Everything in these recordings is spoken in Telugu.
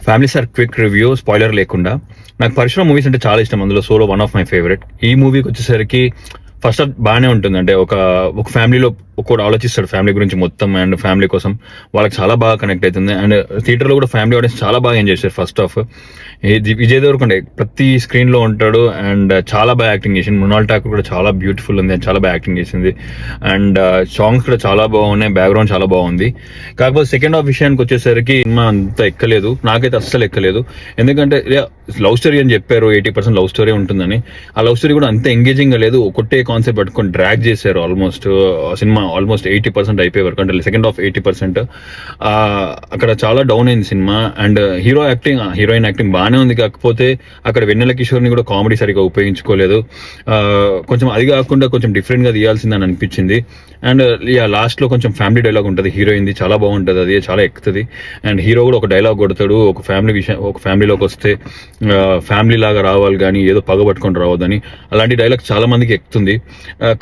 Family star quick review spoiler లేకుండా. నాకు పరశురామ్ మూవీస్ అంటే చాలా ఇష్టం. అందులో solo one of my favourite. ఈ మూవీకి వచ్చేసరికి ఫస్ట్ హాఫ్ బాగానే ఉంటుంది. అంటే ఒక ఫ్యామిలీలో ఒక్కోటి ఆలోచిస్తాడు ఫ్యామిలీ గురించి మొత్తం అండ్ ఫ్యామిలీ కోసం. వాళ్ళకి చాలా బాగా కనెక్ట్ అవుతుంది. అండ్ థియేటర్లో కూడా ఫ్యామిలీ ఆడియన్స్ చాలా బాగా ఎంజాయ్ చేశారు ఫస్ట్ హాఫ్. విజయ్ దేవరకొండ ప్రతి స్క్రీన్ లో ఉంటాడు అండ్ చాలా బాగా యాక్టింగ్ చేసింది. మృణాల్ ఠాకూర్ కూడా చాలా బ్యూటిఫుల్ ఉంది, చాలా బాగా యాక్టింగ్ చేసింది. అండ్ సాంగ్స్ కూడా చాలా బాగున్నాయి, బ్యాక్గ్రౌండ్ చాలా బాగుంది. కాకపోతే సెకండ్ హాఫ్ విషయానికి వచ్చేసరికి సినిమా అంత ఎక్కలేదు, నాకైతే అస్సలు ఎక్కలేదు. ఎందుకంటే లవ్ స్టోరీ అని చెప్పారు, 80% లవ్ స్టోరీ ఉంటుందని. ఆ లవ్ స్టోరీ కూడా అంత ఎంగేజింగ్ గా లేదు. ఒకటే కాన్సెప్ట్ పట్టుకొని డ్రాగ్ చేశారు. సినిమా ఆల్మోస్ట్ 80% అయిపోయే వరకు, అంటే సెకండ్ హాఫ్ 80%. అక్కడ చాలా డౌన్ అయింది సినిమా. అండ్ హీరోయిన్ యాక్టింగ్ బాగానే ఉంది. కాకపోతే అక్కడ వెన్నెల కిషోర్ని కూడా కామెడీ సరిగా ఉపయోగించుకోలేదు. కొంచెం అది కాకుండా కొంచెం డిఫరెంట్ గా తీయాల్సిందని అనిపించింది. అండ్ లాస్ట్ లో కొంచెం ఫ్యామిలీ డైలాగ్ ఉంటుంది హీరోయిన్ది, చాలా బాగుంటుంది, అది చాలా ఎక్కుతుంది. అండ్ హీరో కూడా ఒక డైలాగ్ కొడతాడు, ఒక ఫ్యామిలీలోకి వస్తే ఫ్యామిలీ లాగా రావాలి కానీ ఏదో పగబట్టుకొని రావద్దని. అలాంటి డైలాగ్ చాలా మందికి ఎక్కుతుంది.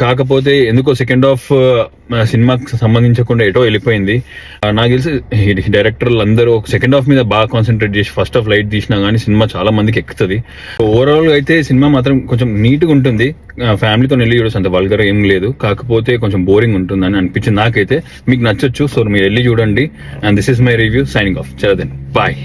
కాకపోతే ఎందుకో సెకండ్ హాఫ్ సినిమాకి సంబంధించకుండా ఎటో వెళ్ళిపోయింది. నాకు తెలిసి డైరెక్టర్లు అందరూ సెకండ్ హాఫ్ మీద బాగా కాన్సన్ట్రేట్ చేసి ఫస్ట్ హాఫ్ లైట్ తీసినా కానీ సినిమా చాలా మందికి ఎక్కుతుంది. ఓవరాల్ గా అయితే సినిమా మాత్రం కొంచెం నీట్ గా ఉంటుంది. ఫ్యామిలీతో వెళ్ళి చూడొచ్చు, అంత వల్గర్ ఏం లేదు. కాకపోతే కొంచెం బోరింగ్ ఉంటుందని అనిపించింది నాకైతే. మీకు నచ్చొచ్చు, సో మీరు వెళ్ళి చూడండి. And this is my review, signing off. చలో దెన్, బాయ్.